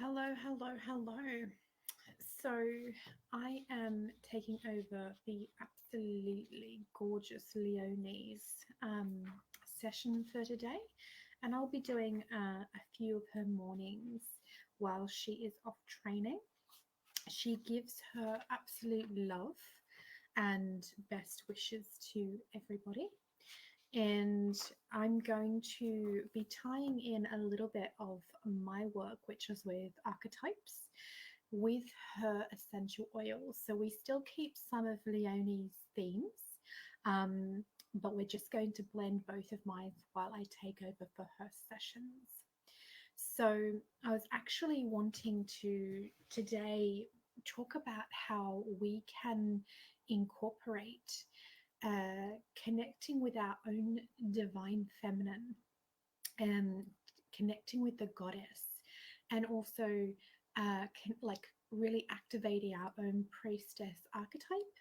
Hello, hello, hello. So, I am taking over the absolutely gorgeous Leonie's session for today, and I'll be doing a few of her mornings while she is off training. She gives her absolute love and best wishes to everybody. And I'm going to be tying in a little bit of my work, which is with Archetypes, with her essential oils. So we still keep some of Leonie's themes, but we're just going to blend both of mine while I take over for her sessions. So I was actually wanting to today talk about how we can incorporate connecting with our own divine feminine and connecting with the goddess, and also like really activating our own priestess archetype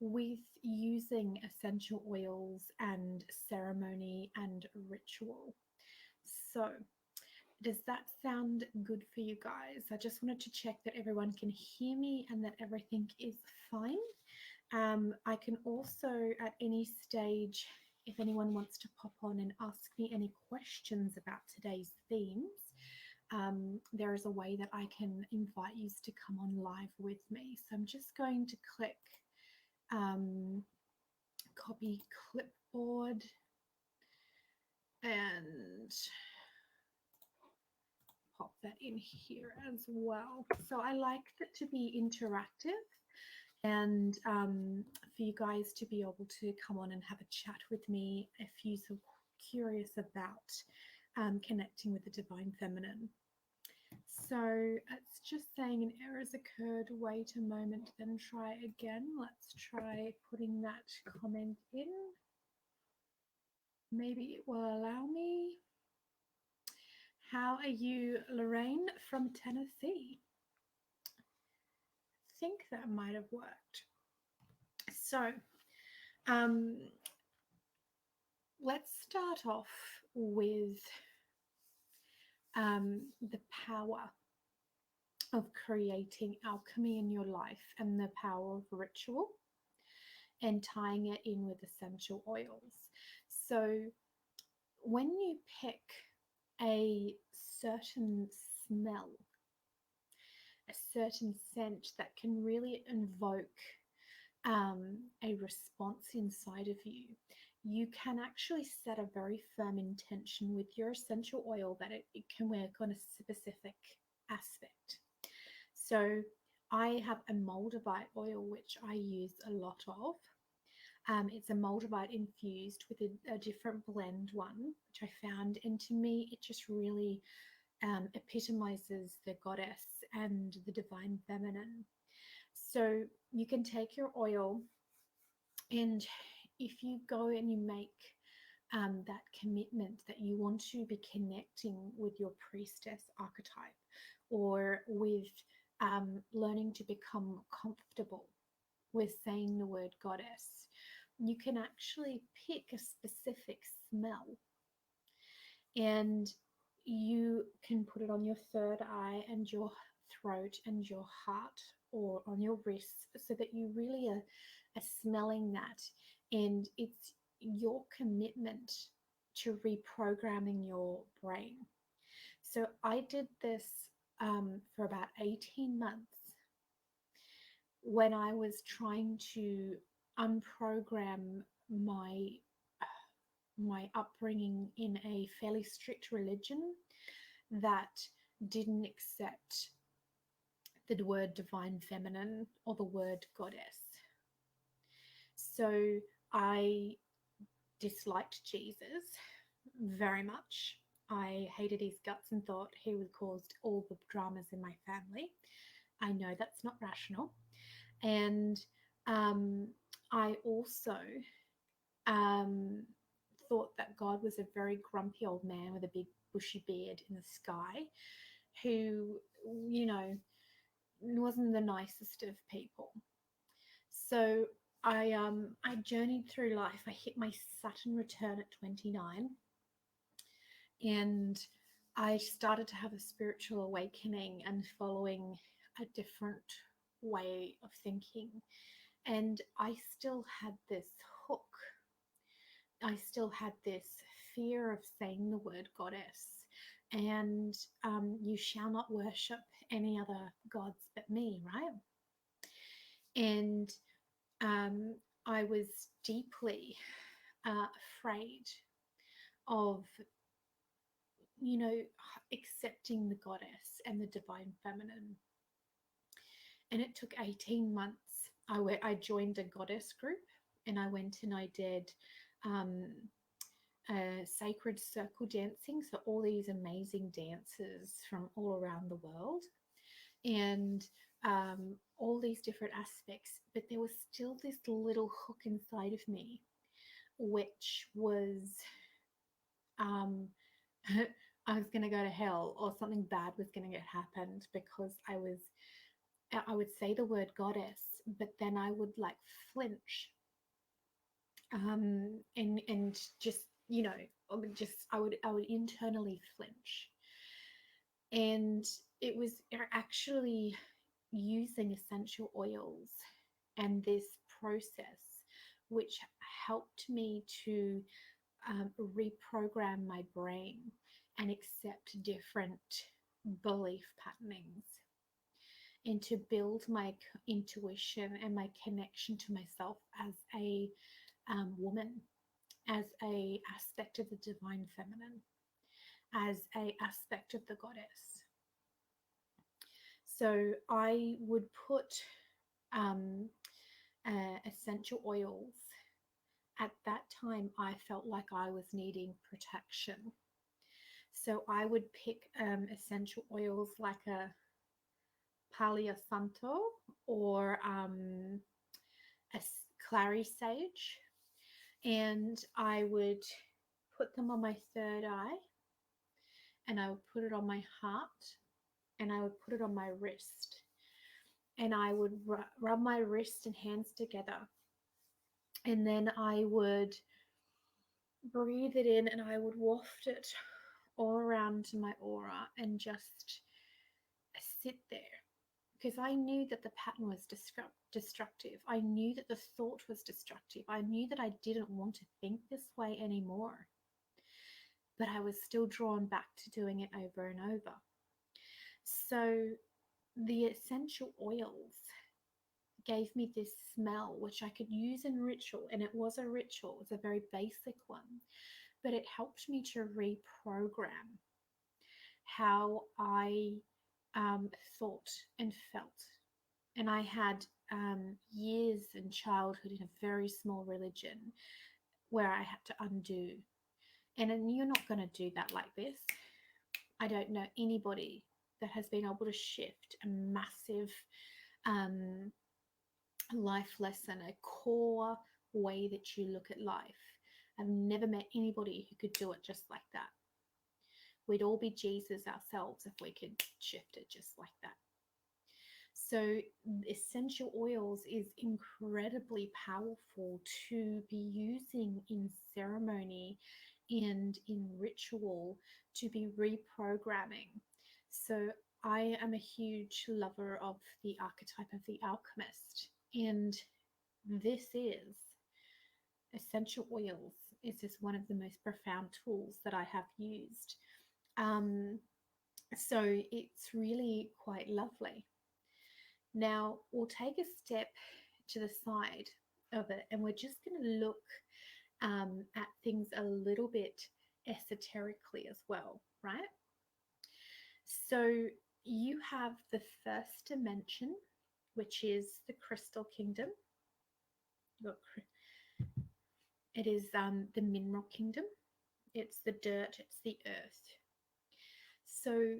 with using essential oils and ceremony and ritual. So, does that sound good for you guys? I just wanted to check that everyone can hear me and that everything is fine. I can also, at any stage, if anyone wants to pop on and ask me any questions about today's themes, there is a way that I can invite you to come on live with me. So I'm just going to click copy clipboard and pop that in here as well. So I like it to be interactive and for you guys to be able to come on and have a chat with me if you're so curious about connecting with the divine feminine. So it's just saying an error has occurred. Wait a moment, then try again. Let's try putting that comment in. Maybe it will allow me. How are you, Lorraine from Tennessee? I think that might have worked. So let's start off with the power of creating alchemy in your life and the power of ritual and tying it in with essential oils. So when you pick a certain smell, a certain scent that can really invoke a response inside of you, you can actually set a very firm intention with your essential oil that it can work on a specific aspect. So I have a moldavite oil, which I use a lot of. It's a moldavite infused with a different blend one, which I found. And to me, it just really epitomizes the goddess and the divine feminine. So you can take your oil, and if you go and you make that commitment that you want to be connecting with your priestess archetype, or with learning to become comfortable with saying the word goddess, you can actually pick a specific smell and you can put it on your third eye and your throat and your heart, or on your wrists, so that you really are smelling that, and it's your commitment to reprogramming your brain. So I did this for about 18 months when I was trying to unprogram my upbringing in a fairly strict religion that didn't accept the word divine feminine or the word goddess. So I disliked Jesus very much. I hated his guts and thought he would caused all the dramas in my family. I know that's not rational. And I also thought that God was a very grumpy old man with a big bushy beard in the sky who, you know, wasn't the nicest of people. So I journeyed through life. I hit my Saturn return at 29, and I started to have a spiritual awakening and following a different way of thinking. And I still had this hook. I still had this fear of saying the word goddess. And you shall not worship any other gods but me, right? And um, I was deeply afraid of, you know, accepting the goddess and the divine feminine. And it took 18 months. I joined a goddess group, and I went and I did um, sacred circle dancing. So all these amazing dancers from all around the world, and all these different aspects. But there was still this little hook inside of me, which was um, I was going to go to hell, or something bad was going to get happened, because I would say the word goddess, but then I would like flinch, and just, you know, I would internally flinch. And it was actually using essential oils and this process which helped me to reprogram my brain and accept different belief patternings, and to build my intuition and my connection to myself as a woman, as a aspect of the divine feminine, as a aspect of the goddess. So I would put um, essential oils. At that time, I felt like I was needing protection. So I would pick essential oils like a Palo Santo or a clary sage, and I would put them on my third eye, and I would put it on my heart, and I would put it on my wrist, and I would rub my wrist and hands together, and then I would breathe it in, and I would waft it all around my aura and just sit there, because I knew that the pattern was destructive. I knew that the thought was destructive. I knew that I didn't want to think this way anymore, but I was still drawn back to doing it over and over. So the essential oils gave me this smell which I could use in ritual, and it was a ritual. It was a very basic one, but it helped me to reprogram how I thought and felt. And I had years in childhood in a very small religion where I had to undo. And then you're not going to do that like this. I don't know anybody that has been able to shift a massive life lesson, a core way that you look at life. I've never met anybody who could do it just like that. We'd all be Jesus ourselves if we could shift it just like that. So essential oils is incredibly powerful to be using in ceremony and in ritual, to be reprogramming. So I am a huge lover of the archetype of the alchemist, and this is essential oils is just one of the most profound tools that I have used. So it's really quite lovely. Now we'll take a step to the side of it, and we're just going to look at things a little bit esoterically as well, right? So you have the first dimension, which is the crystal kingdom. Look, it is the mineral kingdom. It's the dirt, it's the earth. So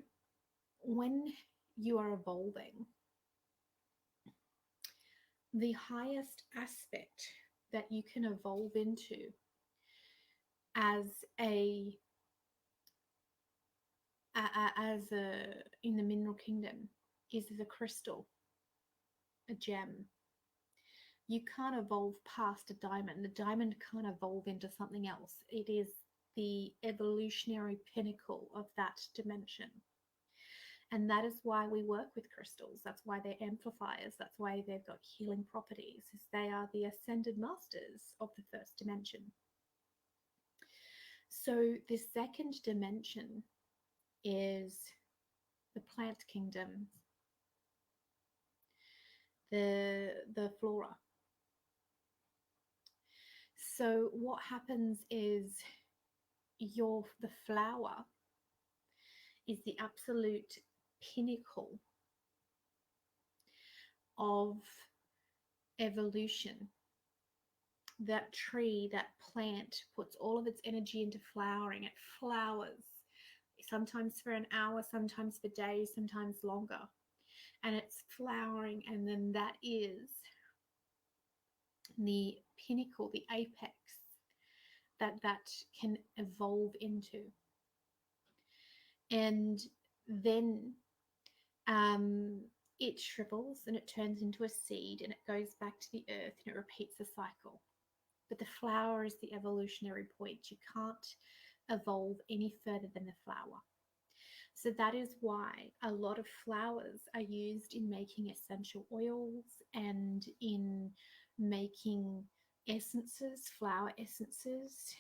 when you are evolving, the highest aspect that you can evolve into as a in the mineral kingdom is the crystal, a gem. You can't evolve past a diamond. The diamond can't evolve into something else. It is the evolutionary pinnacle of that dimension. And that is why we work with crystals. That's why they're amplifiers. That's why they've got healing properties, is they are the ascended masters of the first dimension. So the second dimension is the plant kingdom, the flora. So what happens is the flower is the absolute pinnacle of evolution. That tree, that plant puts all of its energy into flowering. It flowers, sometimes for an hour, sometimes for days, sometimes longer. And it's flowering, and then that is the pinnacle, the apex that can evolve into. And then it shrivels and it turns into a seed and it goes back to the earth and it repeats the cycle. But the flower is the evolutionary point. You can't evolve any further than the flower. So that is why a lot of flowers are used in making essential oils and in making essences, flower essences.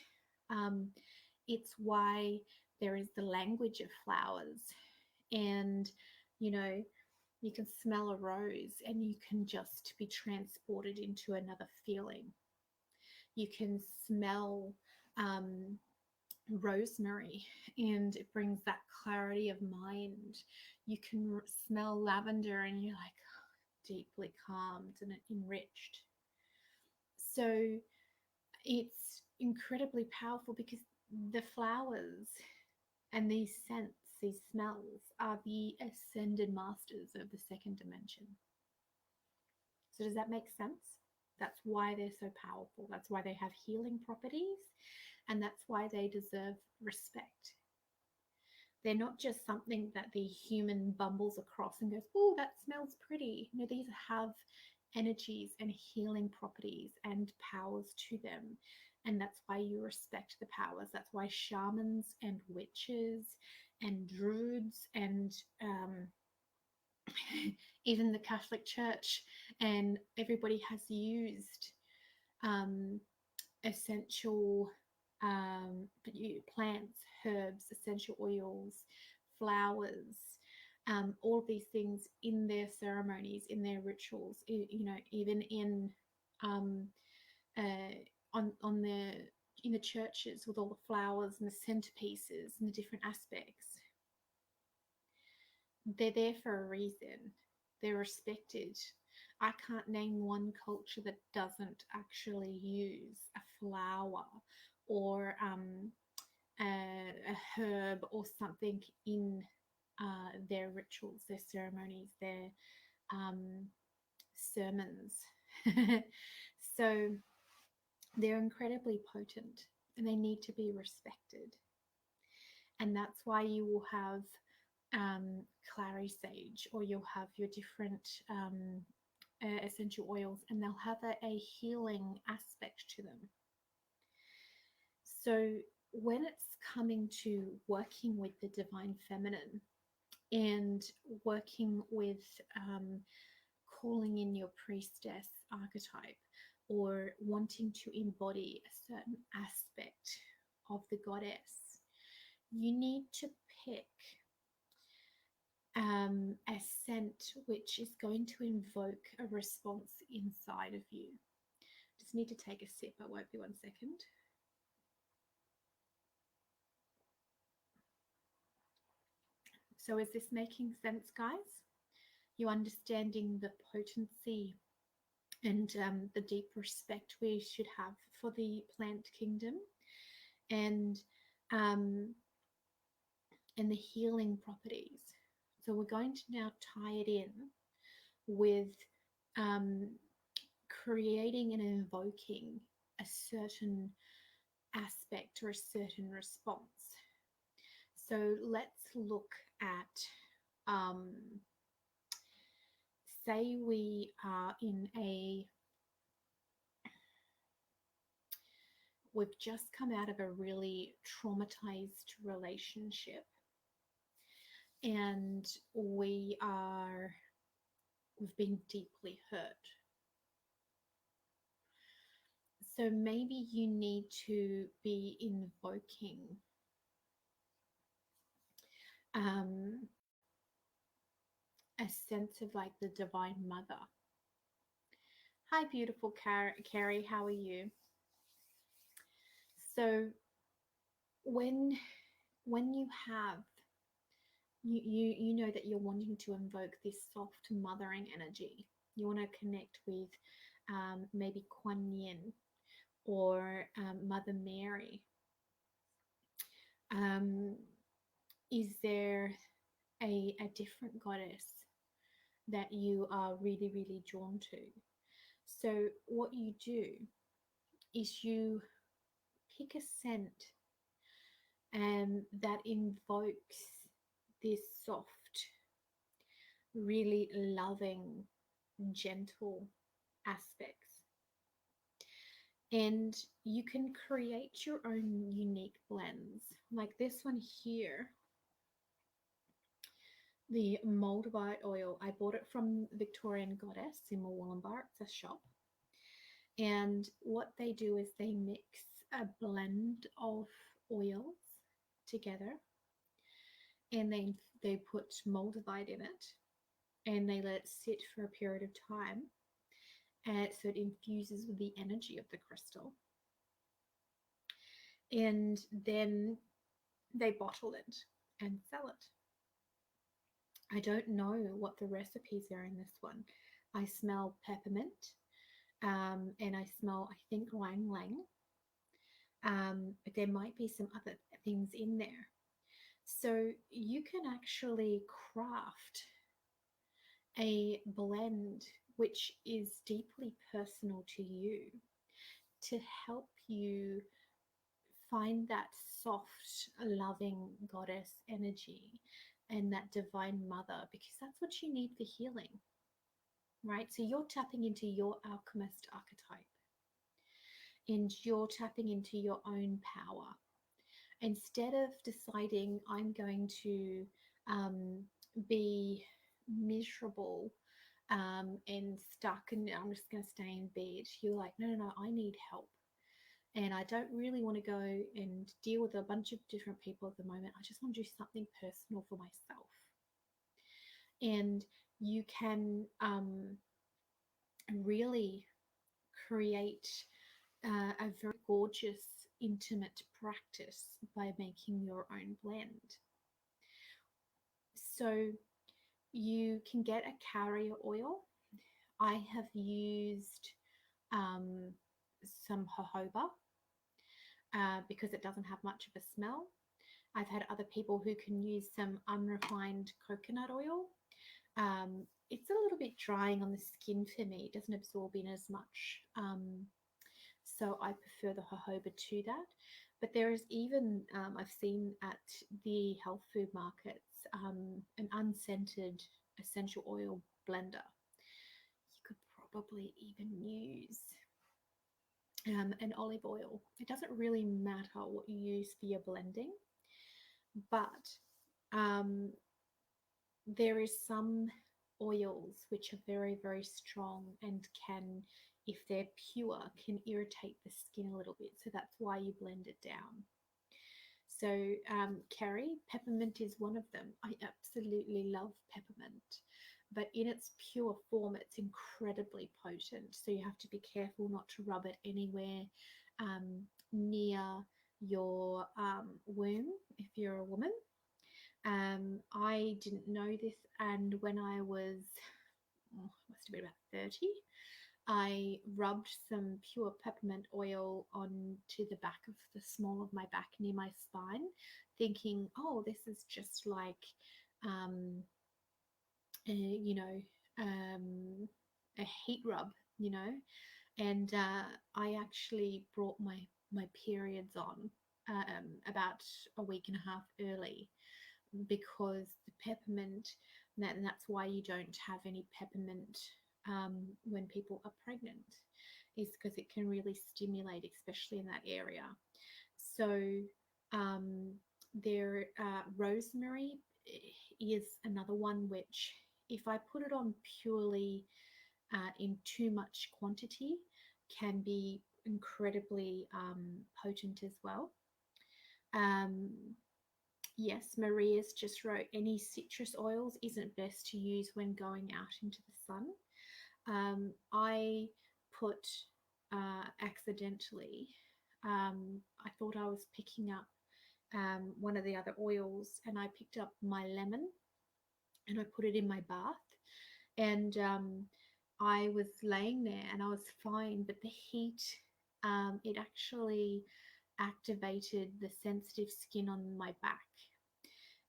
It's why there is the language of flowers. And, you know, you can smell a rose and you can just be transported into another feeling. You can smell rosemary and it brings that clarity of mind. You can smell lavender and you're like deeply calmed and enriched. So it's incredibly powerful because the flowers and these scents, these smells, are the ascended masters of the second dimension. So does that make sense? That's why they're so powerful. That's why they have healing properties, and that's why they deserve respect. They're not just something that the human bumbles across and goes, oh, that smells pretty. No, these have energies and healing properties and powers to them. And that's why you respect the powers. That's why shamans and witches and druids and even the Catholic Church and everybody has used essential plants, herbs, essential oils, flowers, all of these things in their ceremonies, in their rituals, you know, even in on the in the churches with all the flowers and the centerpieces and the different aspects. They're there for a reason. They're respected. I can't name one culture that doesn't actually use a flower or a herb or something in their rituals, their ceremonies, their sermons. So they're incredibly potent and they need to be respected. And that's why you will have clary sage, or you'll have your different essential oils, and they'll have a healing aspect to them. So when it's coming to working with the divine feminine and working with calling in your priestess archetype or wanting to embody a certain aspect of the goddess, you need to pick a scent which is going to invoke a response inside of you. Just need to take a sip. I won't be 1 second. So is this making sense, guys? You understanding the potency and the deep respect we should have for the plant kingdom and the healing properties. So we're going to now tie it in with creating and invoking a certain aspect or a certain response. So let's look at, say we are in we've just come out of a really traumatized relationship, and we've been deeply hurt. So maybe you need to be invoking a sense of like the Divine Mother. Hi, beautiful Carrie, how are you? So when you have you know that you're wanting to invoke this soft mothering energy, you want to connect with maybe Kuan Yin or Mother Mary. Is there a different goddess that you are really, really drawn to? So what you do is you pick a scent that invokes this soft, really loving, gentle aspects. And you can create your own unique blends. Like this one here, the Moldavite oil. I bought it from Victorian Goddess in Wollongbar. It's a shop. And what they do is they mix a blend of oils together, and they put Moldavite in it, and they let it sit for a period of time, and so it infuses with the energy of the crystal. And then they bottle it and sell it. I don't know what the recipes are in this one. I smell peppermint, and I smell, I think, ylang ylang. But there might be some other things in there. So you can actually craft a blend which is deeply personal to you to help you find that soft, loving goddess energy and that divine mother, because that's what you need for healing, right? So you're tapping into your alchemist archetype, and you're tapping into your own power. Instead of deciding I'm going to be miserable and stuck and I'm just going to stay in bed, you're like, no, no, no, I need help. And I don't really want to go and deal with a bunch of different people at the moment. I just want to do something personal for myself. And you can really create a very gorgeous, intimate practice by making your own blend. So you can get a carrier oil. I have used some jojoba because it doesn't have much of a smell. I've had other people who can use some unrefined coconut oil. It's a little bit drying on the skin for me. It doesn't absorb in as much. So I prefer the jojoba to that. But there is even, I've seen at the health food markets, an unscented essential oil blender. You could probably even use an olive oil. It doesn't really matter what you use for your blending, but there is some oils which are very, very strong and can, if they're pure, can irritate the skin a little bit. So that's why you blend it down. So Kerry, peppermint is one of them. I absolutely love peppermint, but in its pure form, it's incredibly potent. So you have to be careful not to rub it anywhere near your womb if you're a woman. I didn't know this, and when I was, must have been about 30, I rubbed some pure peppermint oil onto the back of the small of my back near my spine, thinking, oh, this is just like, a heat rub, and I actually brought my periods on about a week and a half early, because the peppermint, and that's why you don't have any peppermint when people are pregnant, is because it can really stimulate, especially in that area. So um, rosemary is another one which, if I put it on purely in too much quantity, can be incredibly potent as well. Um, yes, Maria's just wrote any citrus oils isn't best to use when going out into the sun. I put accidentally, I thought I was picking up one of the other oils, and I picked up my lemon and I put it in my bath. And I was laying there and I was fine, but the heat, it actually activated the sensitive skin on my back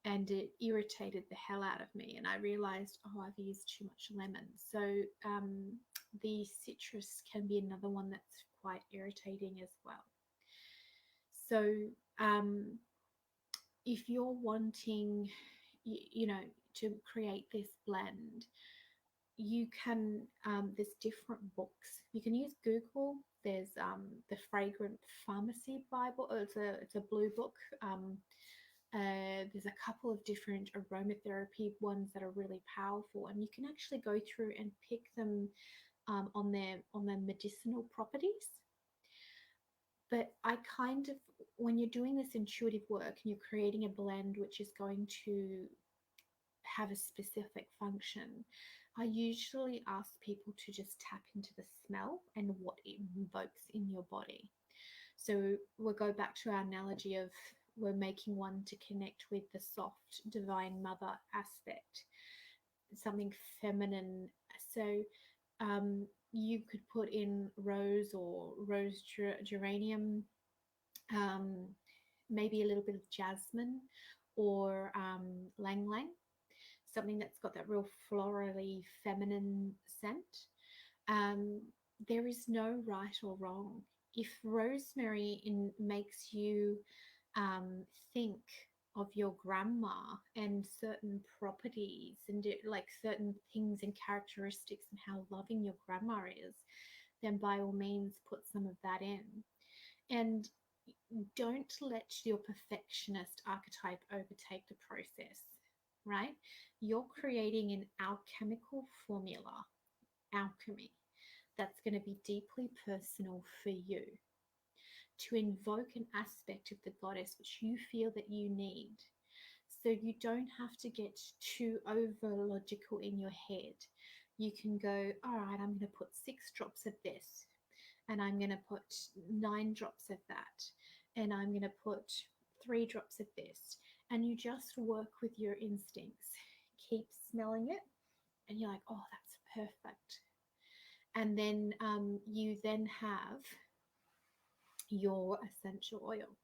and it irritated the hell out of me. And I realized, oh, I've used too much lemon. So the citrus can be another one that's quite irritating as well. So if you're wanting, you know, to create this blend, you can, there's different books. You can use Google. There's the Fragrant Pharmacy Bible. It's a blue book. There's a couple of different aromatherapy ones that are really powerful, and you can actually go through and pick them on their medicinal properties. But I kind of, when you're doing this intuitive work and you're creating a blend which is going to have a specific function, I usually ask people to just tap into the smell and what it invokes in your body. So we'll go back to our analogy of we're making one to connect with the soft divine mother aspect, something feminine. So you could put in rose or rose geranium, um, maybe a little bit of jasmine or lang lang, something that's got that real florally feminine scent. Um, there is no right or wrong. If rosemary makes you think of your grandma and certain properties and like certain things and characteristics and how loving your grandma is, then by all means put some of that in. And don't let your perfectionist archetype overtake the process, right? You're creating an alchemical formula, alchemy, that's going to be deeply personal for you, to invoke an aspect of the goddess which you feel that you need. So you don't have to get too over logical in your head. You can go, all right, I'm going to put 6 drops of this, and I'm going to put 9 drops of that, and I'm going to put 3 drops of this. And you just work with your instincts. Keep smelling it, and you're like, oh, that's perfect. And then you then have your essential oil.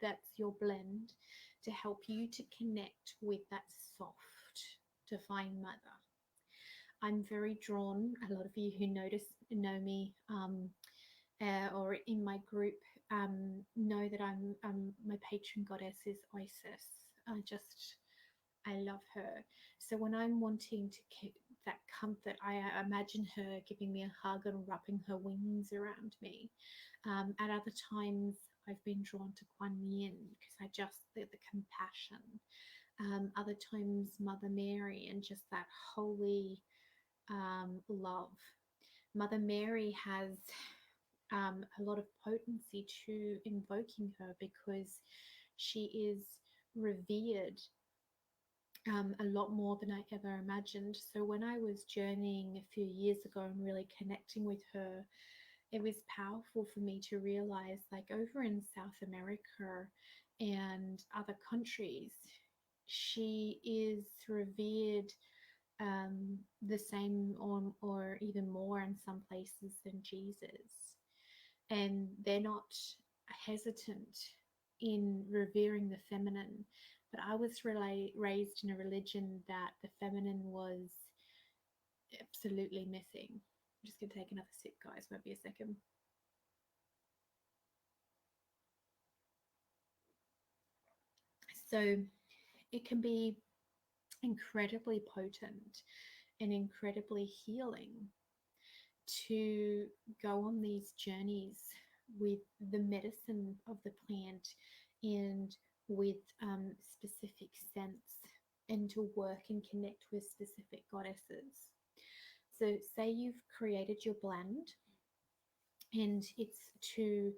That's your blend to help you to connect with that soft, divine mother. I'm very drawn, a lot of you who know me or in my group know that my patron goddess is Isis. I love her. So when I'm wanting to keep that comfort, I imagine her giving me a hug and wrapping her wings around me. At other times, I've been drawn to Kuan Yin because the compassion. Other times, Mother Mary and just that holy love. Mother Mary has a lot of potency to invoking her because she is revered a lot more than I ever imagined. So when I was journeying a few years ago and really connecting with her, it was powerful for me to realize, like over in South America and other countries, she is revered the same or even more in some places than Jesus. And they're not hesitant in revering the feminine. But I was raised in a religion that the feminine was absolutely missing. I'm just going to take another sip, guys. Won't be a second. So it can be incredibly potent and incredibly healing to go on these journeys with the medicine of the plant and with specific scents, and to work and connect with specific goddesses. So, say you've created your blend and it's to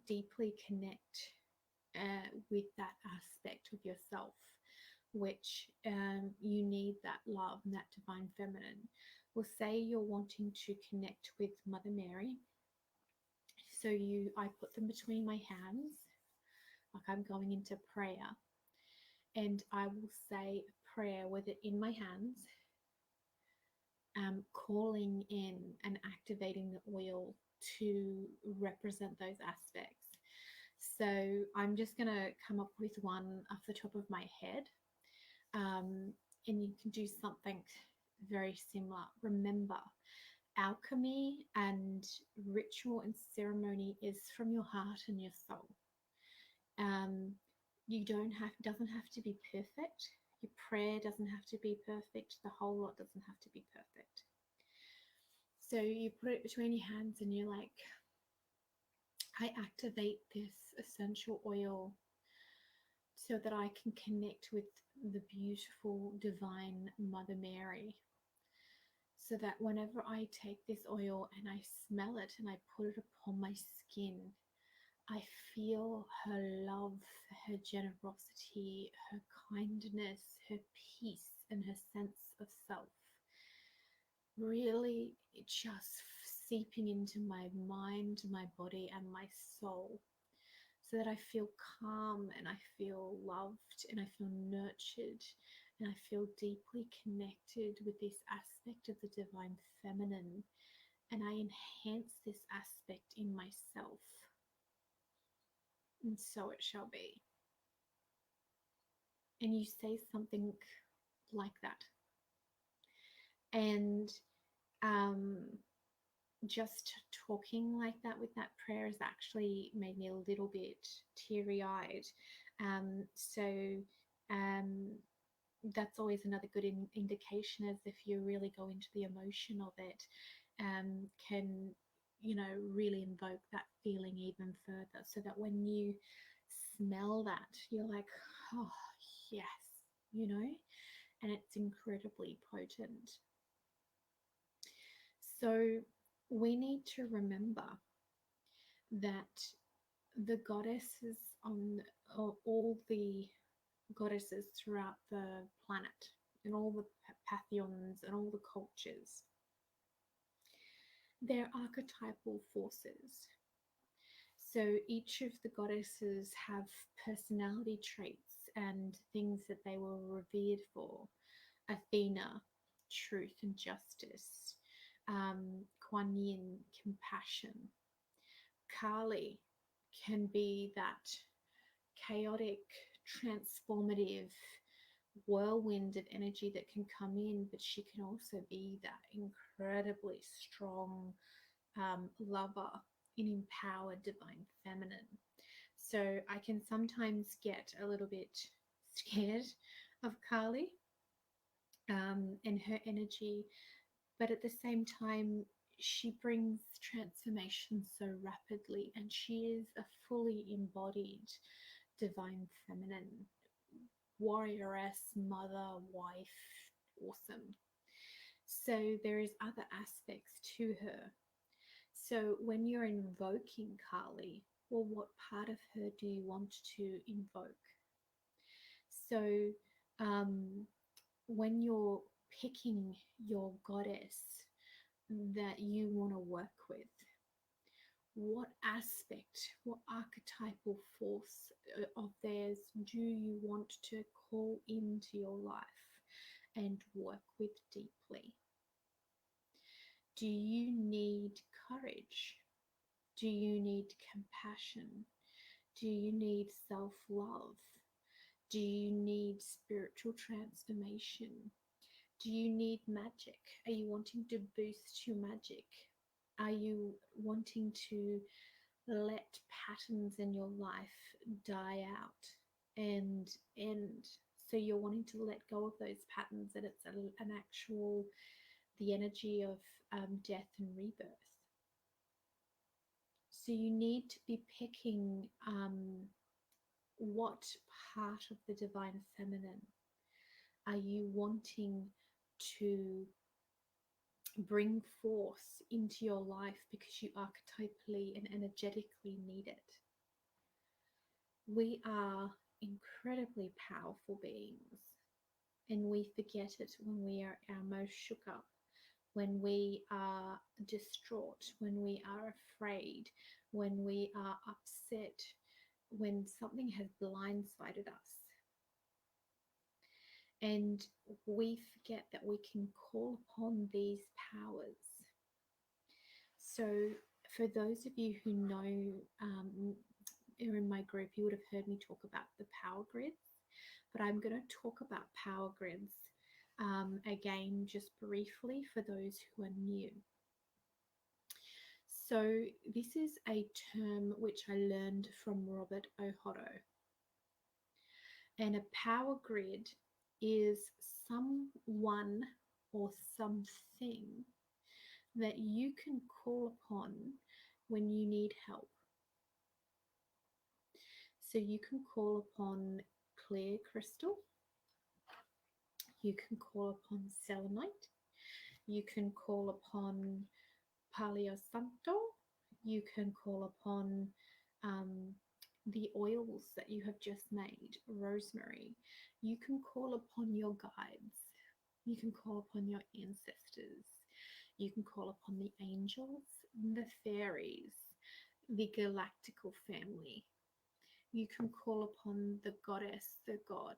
deeply connect with that aspect of yourself, which you need that love and that divine feminine. Well, say you're wanting to connect with Mother Mary. So I put them between my hands, like I'm going into prayer, and I will say a prayer with it in my hands, calling in and activating the oil to represent those aspects. So I'm just going to come up with one off the top of my head, and you can do something very similar. Remember, alchemy and ritual and ceremony is from your heart and your soul. You doesn't have to be perfect. Your prayer doesn't have to be perfect. The whole lot doesn't have to be perfect. So you put it between your hands and you're like, I activate this essential oil so that I can connect with the beautiful divine Mother Mary, so that whenever I take this oil and I smell it and I put it upon my skin, I feel her love, her generosity, her kindness, her peace, and her sense of self. Really just seeping into my mind, my body, and my soul, so that I feel calm and I feel loved and I feel nurtured and I feel deeply connected with this aspect of the divine feminine, and I enhance this aspect in myself. And so it shall be. And you say something like that. And just talking like that with that prayer has actually made me a little bit teary-eyed. So that's always another good indication, as if you really go into the emotion of it, can, really invoke that feeling even further, so that when you smell that, you're like, oh, yes, and it's incredibly potent. So we need to remember that the goddesses all the goddesses throughout the planet, and all the pantheons and all the cultures, they're archetypal forces. So each of the goddesses have personality traits and things that they were revered for. Athena, truth and justice. Kuan Yin, compassion. Kali can be that chaotic, transformative whirlwind of energy that can come in, but she can also be that incredibly strong lover in empowered divine feminine. So I can sometimes get a little bit scared of Kali and her energy, but at the same time, she brings transformation so rapidly, and she is a fully embodied divine feminine, warrioress, mother, wife, awesome. So there is other aspects to her. So when you're invoking Kali, well, what part of her do you want to invoke? So when you're picking your goddess that you want to work with, what aspect, what archetypal force of theirs do you want to call into your life and work with deeply? Do you need courage? Do you need compassion? Do you need self-love? Do you need spiritual transformation? Do you need magic? Are you wanting to boost your magic? Are you wanting to let patterns in your life die out and end? So you're wanting to let go of those patterns, that it's an actual the energy of death and rebirth. So you need to be picking what part of the divine feminine are you wanting to bring forth into your life because you archetypally and energetically need it. We are incredibly powerful beings, and we forget it when we are our most shook up, when we are distraught, when we are afraid, when we are upset, when something has blindsided us. And we forget that we can call upon these powers. So, for those of you who know, are in my group, you would have heard me talk about the power grids, but I'm going to talk about power grids again, just briefly, for those who are new. So, this is a term which I learned from Robert O'Hotto. And a power grid is someone or something that you can call upon when you need help. So you can call upon clear crystal, you can call upon selenite, you can call upon Palo Santo, you can call upon the oils that you have just made, rosemary. You can call upon your guides. You can call upon your ancestors. You can call upon the angels, the fairies, the galactical family. You can call upon the goddess, the god.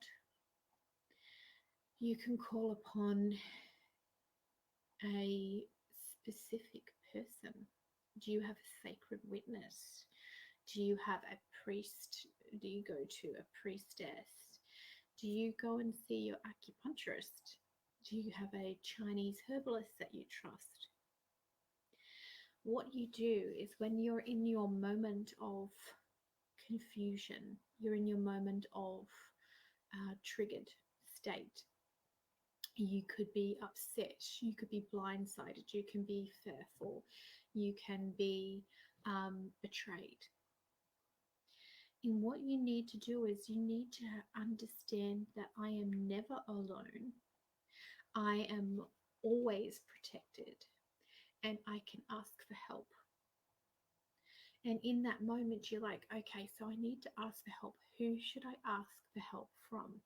You can call upon a specific person. Do you have a sacred witness? Do you have a priest? Do you go to a priestess? Do you go and see your acupuncturist? Do you have a Chinese herbalist that you trust? What you do is when you're in your moment of confusion, you're in your moment of triggered state. You could be upset, you could be blindsided, you can be fearful, you can be betrayed. And what you need to do is you need to understand that I am never alone. I am always protected, and I can ask for help. And in that moment, you're like, okay, so I need to ask for help. Who should I ask for help from?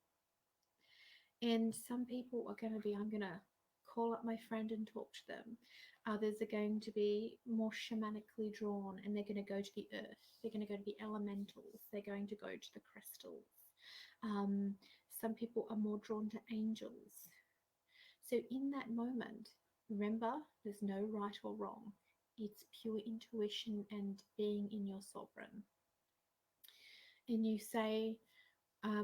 And some people are going to be, I'm going to call up my friend and talk to them. Others are going to be more shamanically drawn, and they're going to go to the earth. They're going to go to the elementals. They're going to go to the crystals. Some people are more drawn to angels. So in that moment, remember, there's no right or wrong. It's pure intuition and being in your sovereign. And you say, I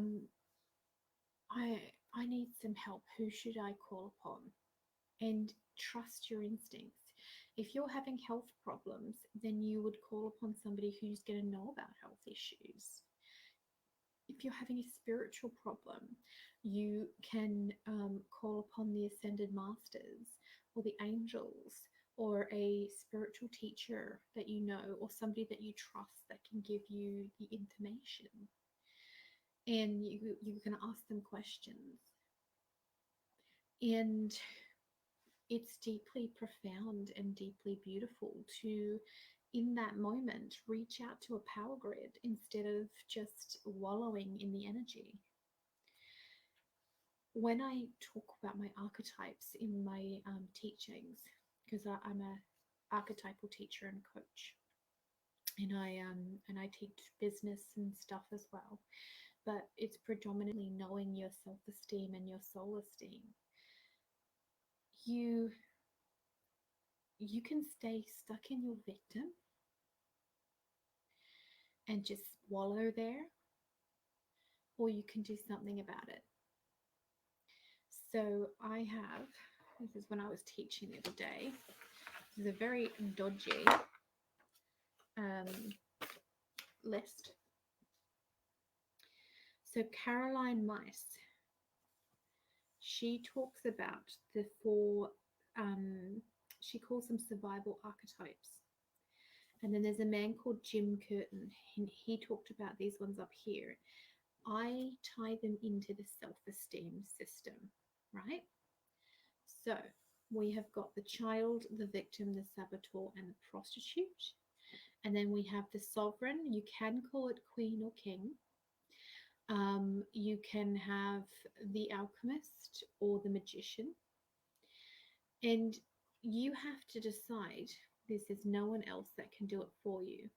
need some help. Who should I call upon? And trust your instincts. If you're having health problems, then you would call upon somebody who's going to know about health issues. If you're having a spiritual problem, you can call upon the ascended masters or the angels or a spiritual teacher that you know, or somebody that you trust that can give you the information. And you're going to ask them questions. And it's deeply profound and deeply beautiful to, in that moment, reach out to a power grid instead of just wallowing in the energy. When I talk about my archetypes in my teachings, because I'm a archetypal teacher and coach, and I teach business and stuff as well, but it's predominantly knowing your self-esteem and your soul esteem. You can stay stuck in your victim and just wallow there, or you can do something about it. So this is when I was teaching the other day. This is a very dodgy list. So Caroline Mice, she talks about the 4 she calls them survival archetypes. And then there's a man called Jim Curtin, and he talked about these ones up here. I tie them into the self-esteem system, right? So we have got the child, the victim, the saboteur, and the prostitute. And then we have the sovereign. You can call it queen or king. You can have the alchemist or the magician. And you have to decide, this is no one else that can do it for you.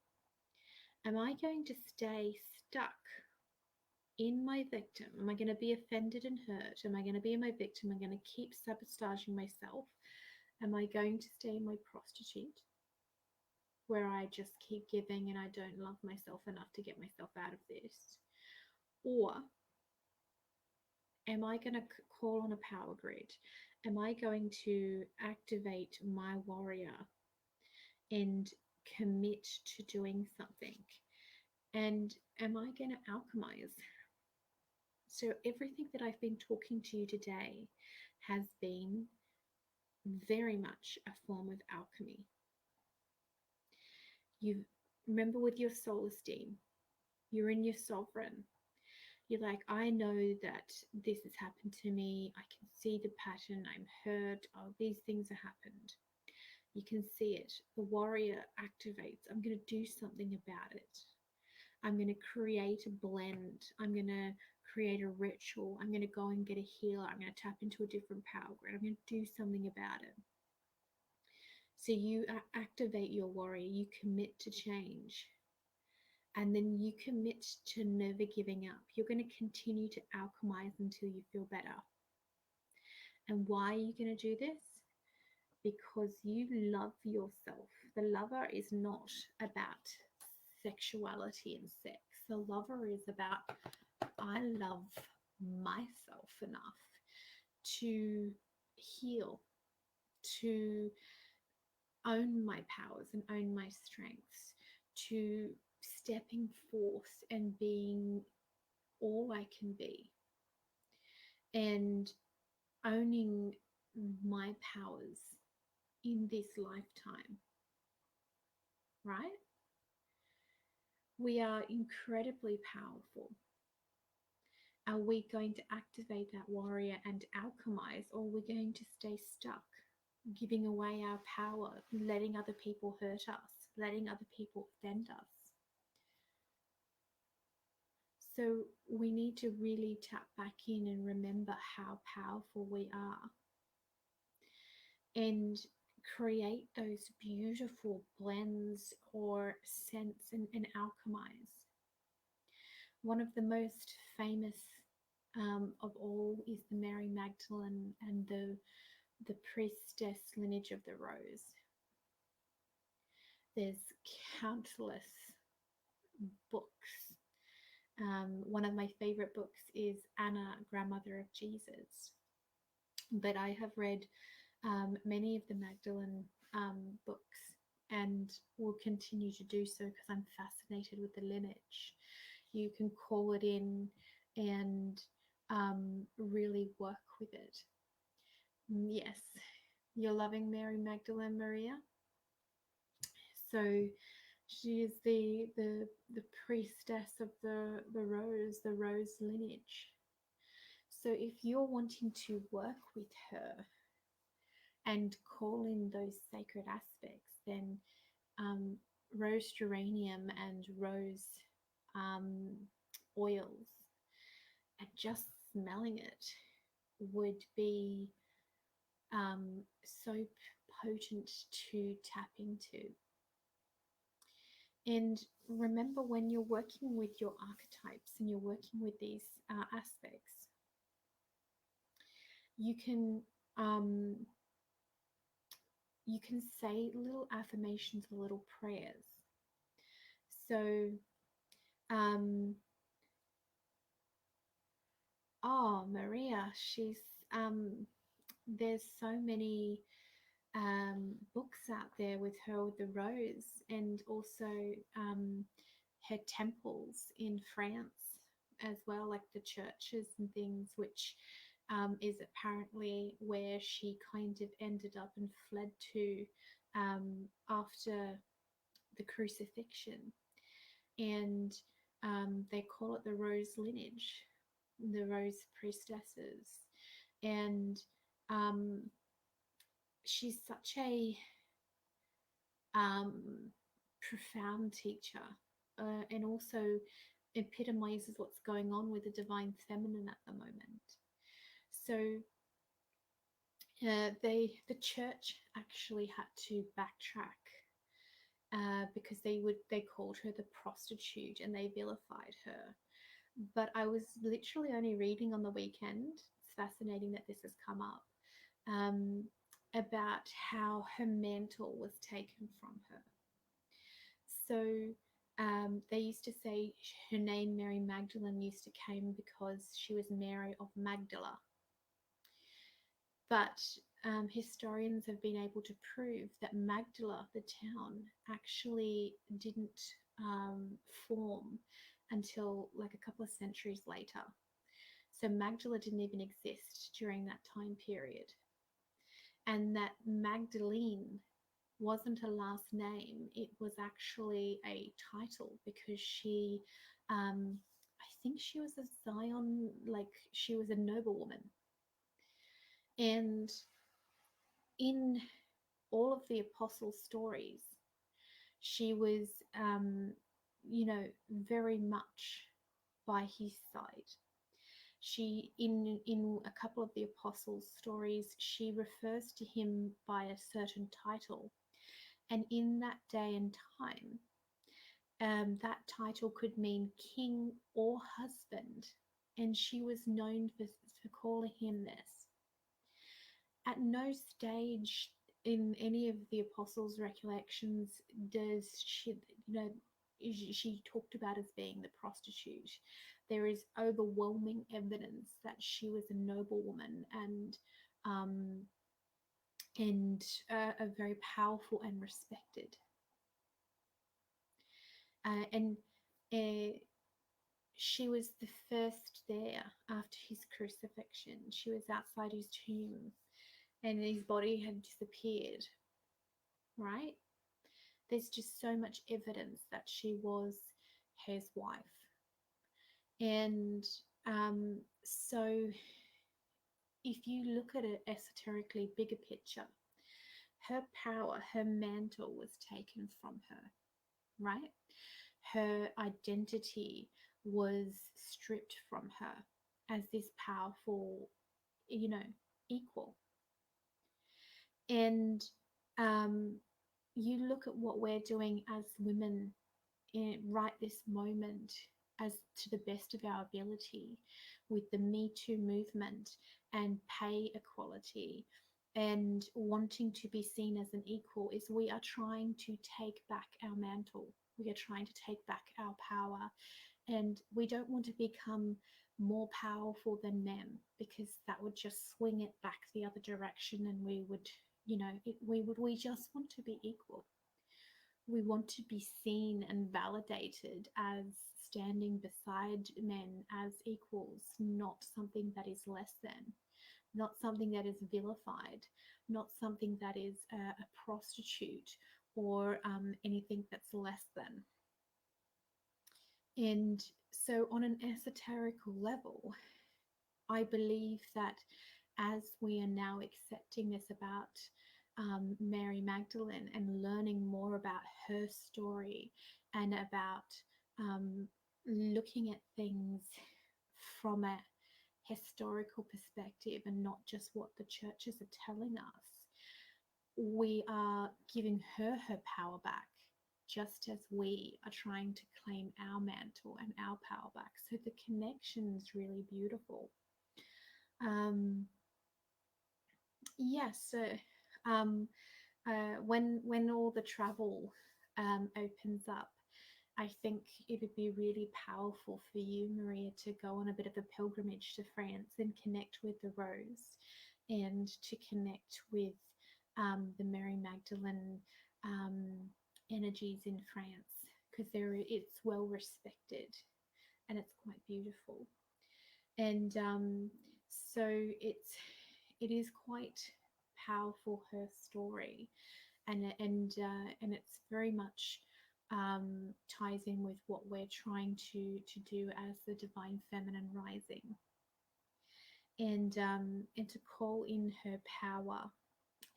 Am I going to stay stuck in my victim? Am I going to be offended and hurt? Am I going to be my victim? Am I going to keep sabotaging myself? Am I going to stay my prostitute, where I just keep giving and I don't love myself enough to get myself out of this? Or am I going to call on a power grid? Am I going to activate my warrior and commit to doing something? And am I going to alchemize? So everything that I've been talking to you today has been very much a form of alchemy. You remember, with your soul esteem, you're in your sovereign. You're like, I know that this has happened to me. I can see the pattern. I'm hurt. Oh, these things have happened. You can see it. The warrior activates. I'm going to do something about it. I'm going to create a blend. I'm going to create a ritual. I'm going to go and get a healer. I'm going to tap into a different power grid. I'm going to do something about it. So you activate your warrior. You commit to change. And then you commit to never giving up. You're going to continue to alchemize until you feel better. And why are you going to do this? Because you love yourself. The lover is not about sexuality and sex. The lover is about, I love myself enough to heal, to own my powers and own my strengths, to stepping forth and being all I can be, and owning my powers in this lifetime, right? We are incredibly powerful. Are we going to activate that warrior and alchemize, or are we going to stay stuck, giving away our power, letting other people hurt us, letting other people offend us? So we need to really tap back in and remember how powerful we are, and create those beautiful blends or scents and alchemize. One of the most famous of all is the Mary Magdalene and the Priestess lineage of the rose. There's countless books. One of my favorite books is Anna, Grandmother of Jesus. But I have read many of the Magdalene books, and will continue to do so because I'm fascinated with the lineage. You can call it in and really work with it. Yes, you're loving Mary Magdalene, Maria. So she is the priestess of the rose lineage. So if you're wanting to work with her and call in those sacred aspects, then rose geranium and rose oils, and just smelling it would be so potent to tap into. And remember, when you're working with your archetypes and you're working with these aspects, you can say little affirmations or little prayers. So Maria, she's there's so many books out there with her with the rose, and also her temples in France as well, like the churches and things, which is apparently where she kind of ended up and fled to after the crucifixion. And they call it the Rose lineage, the Rose priestesses. And um, she's such a um, profound teacher, and also epitomizes what's going on with the divine feminine at the moment. So the church actually had to backtrack because they called her the prostitute and they vilified her. But I was literally only reading on the weekend. It's fascinating that this has come up, um, about how her mantle was taken from her. So they used to say her name, Mary Magdalene, used to came because she was Mary of Magdala. But historians have been able to prove that Magdala, the town, actually didn't form until like a couple of centuries later. So Magdala didn't even exist during that time period. And that Magdalene wasn't a last name, it was actually a title because she, I think she was a Zion, like she was a noblewoman. And in all of the apostles' stories, she was, very much by his side. She, in a couple of the apostles' stories, she refers to him by a certain title, and in that day and time, that title could mean king or husband, and she was known for calling him this. At no stage in any of the apostles' recollections does she, she talked about as being the prostitute. There is overwhelming evidence that she was a noblewoman um, and a very powerful and respected. And she was the first there after his crucifixion. She was outside his tomb and his body had disappeared, right? There's just so much evidence that she was his wife. And so if you look at it esoterically, bigger picture, her power, her mantle was taken from her, right? Her identity was stripped from her as this powerful, equal. And you look at what we're doing as women right this moment, as to the best of our ability, with the Me Too movement and pay equality and wanting to be seen as an equal, is we are trying to take back our mantle. We are trying to take back our power, and we don't want to become more powerful than men, because that would just swing it back the other direction, and we would, we just want to be equal. We want to be seen and validated as standing beside men as equals, not something that is less than, not something that is vilified, not something that is a prostitute or anything that's less than. And so, on an esoterical level, I believe that as we are now accepting this about Mary Magdalene and learning more about her story and about looking at things from a historical perspective and not just what the churches are telling us, we are giving her power back, just as we are trying to claim our mantle and our power back. So the connection is really beautiful. So when all the travel opens up, I think it would be really powerful for you, Maria, to go on a bit of a pilgrimage to France and connect with the Rose, and to connect with the Mary Magdalene energies in France, because it's well respected and it's quite beautiful. And So it is quite powerful, her story, and it's very much ties in with what we're trying to do as the divine feminine rising, and to call in her power,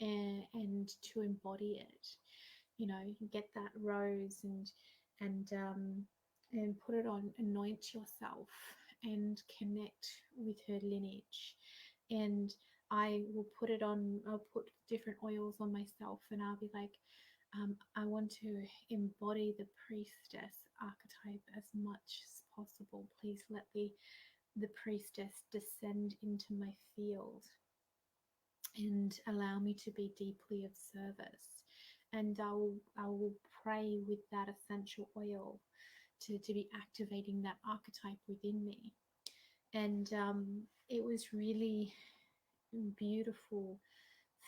and to embody it. You know, you get that rose and and put it on, anoint yourself, and connect with her lineage. And I will put it on. I'll put different oils on myself, and I'll be like, I want to embody the priestess archetype as much as possible. Please let the priestess descend into my field and allow me to be deeply of service. And I will pray with that essential oil to be activating that archetype within me. And it was really beautiful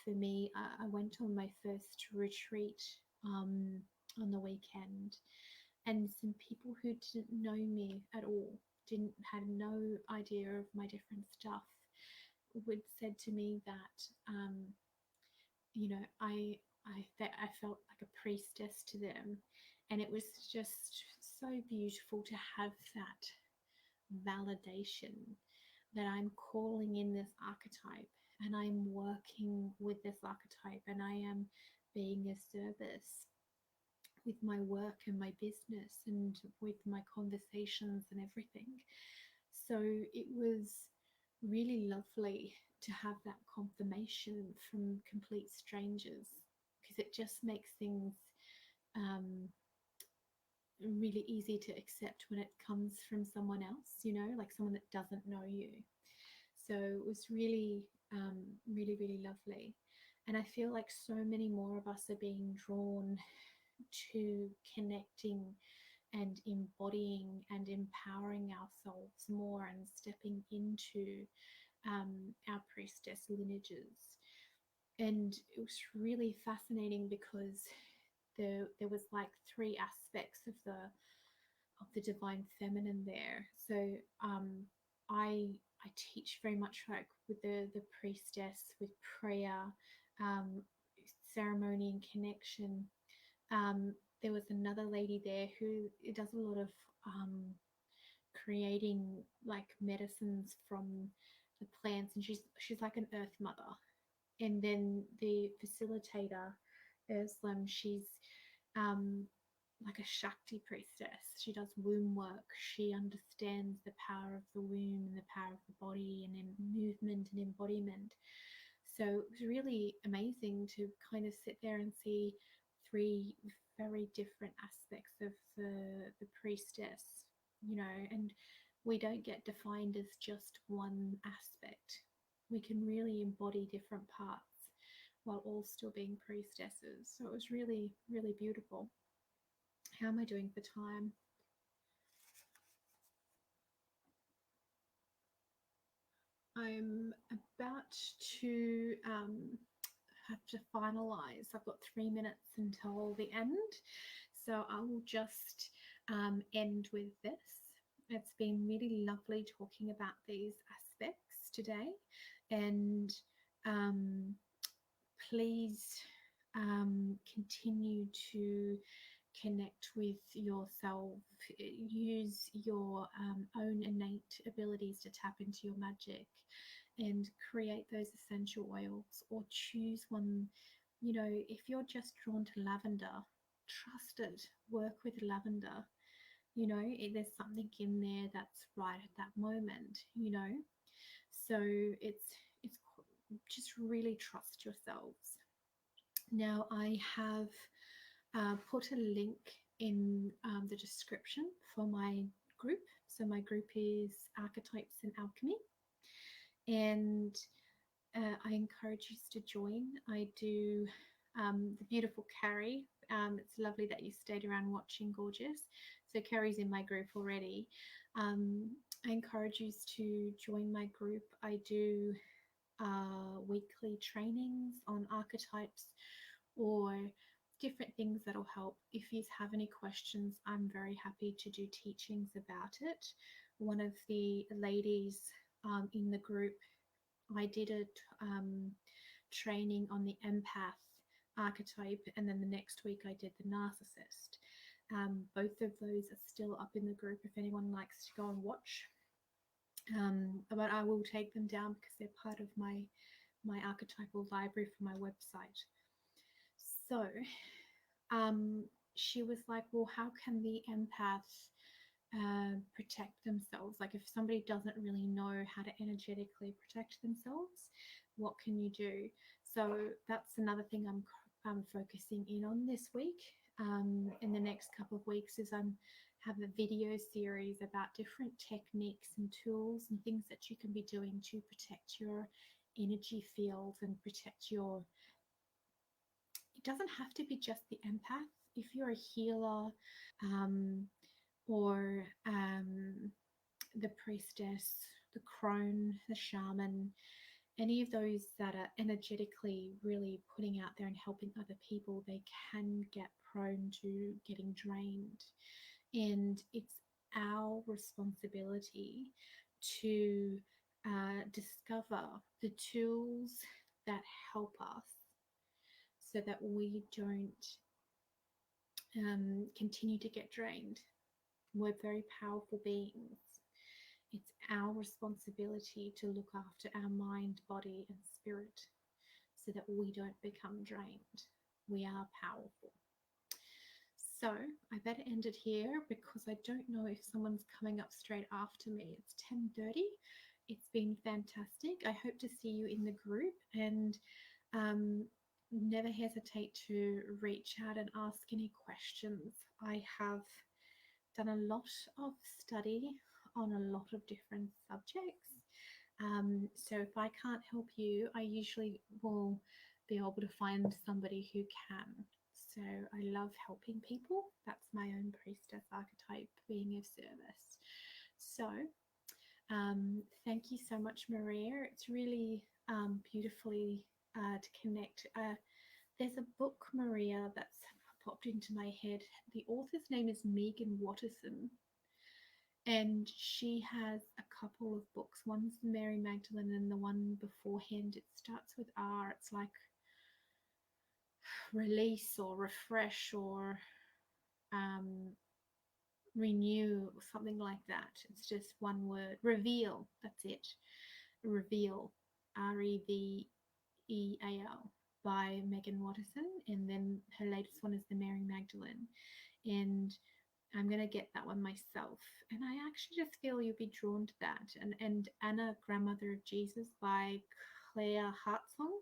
for me. I went on my first retreat um, on the weekend, and some people who didn't know me at all, didn't had no idea of my different stuff, would said to me that you know, I felt like a priestess to them, and it was just so beautiful to have that validation that I'm calling in this archetype, and I'm working with this archetype, and I am being of service with my work and my business and with my conversations and everything. So it was really lovely to have that confirmation from complete strangers, because it just makes things um, really easy to accept when it comes from someone else, you know, like someone that doesn't know you. So it was really, really lovely. And I feel like so many more of us are being drawn to connecting and embodying and empowering ourselves more, and stepping into our priestess lineages. And it was really fascinating because there was like three aspects of the divine feminine there. So I teach very much like with the priestess, with prayer, um, ceremony and connection. There was another lady there who does a lot of creating like medicines from the plants, and she's like an earth mother. And then the facilitator, Ursula, she's um, like a Shakti priestess. She does womb work. She understands the power of the womb and the power of the body, and in movement and embodiment. So it was really amazing to kind of sit there and see three very different aspects of the priestess, you know, and we don't get defined as just one aspect. We can really embody different parts while all still being priestesses. So it was really, really beautiful. How am I doing for time? I'm about to have to finalize. I've got 3 minutes until the end. So I will just end with this. It's been really lovely talking about these aspects today. And please continue to connect with yourself. Use your own innate abilities to tap into your magic and create those essential oils, or choose one. You know, if you're just drawn to lavender, trust it. Work with lavender. You know, there's something in there that's right at that moment, you know. So it's just really trust yourselves. Now I have put a link in the description for my group. So my group is Archetypes and Alchemy, and I encourage you to join. I do the beautiful Carrie. It's lovely that you stayed around watching, gorgeous. So Carrie's in my group already. I encourage you to join my group. I do weekly trainings on archetypes, or different things that'll help. If you have any questions, I'm very happy to do teachings about it. One of the ladies in the group, I did a training on the empath archetype, and then the next week I did the narcissist. Both of those are still up in the group if anyone likes to go and watch. But I will take them down because they're part of my archetypal library for my website. So she was like, well, how can the empath protect themselves? Like, if somebody doesn't really know how to energetically protect themselves, what can you do? So that's another thing I'm focusing in on this week. In the next couple of weeks, is I'm have a video series about different techniques and tools and things that you can be doing to protect your energy field and protect your. It doesn't have to be just the empath. If you're a healer, or the priestess, the crone, the shaman, any of those that are energetically really putting out there and helping other people, they can get prone to getting drained. And it's our responsibility to discover the tools that help us so that we don't continue to get drained. We're very powerful beings. It's our responsibility to look after our mind, body, and spirit so that we don't become drained. We are powerful. So I better end it here because I don't know if someone's coming up straight after me. It's 10:30. It's been fantastic. I hope to see you in the group, and never hesitate to reach out and ask any questions. I have done a lot of study on a lot of different subjects. So if I can't help you, I usually will be able to find somebody who can. So I love helping people. That's my own priestess archetype, being of service. So thank you so much, Maria. It's really beautifully to connect. There's a book, Maria, that's popped into my head. The author's name is Megan Watterson, and she has a couple of books. One's Mary Magdalene, and the one beforehand, it starts with R. It's like release or refresh or renew or something like that. It's just one word. Reveal. That's it. Reveal. Reveal by Megan Watterson. And then her latest one is the Mary Magdalene. And I'm going to get that one myself. And I actually just feel you'll be drawn to that. And Anna, Grandmother of Jesus by Claire Hartsong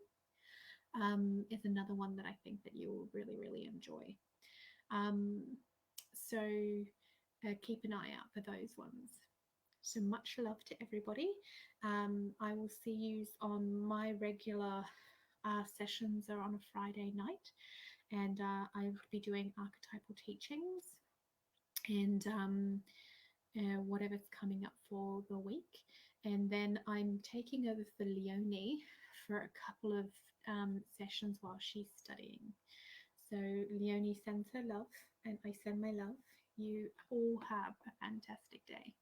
is another one that I think that you will really, really enjoy. So keep an eye out for those ones. So much love to everybody. I will see you on my regular sessions are on a Friday night, and I will be doing archetypal teachings and whatever's coming up for the week. And then I'm taking over for Leonie for a couple of sessions while she's studying. So Leonie sends her love, and I send my love. You all have a fantastic day.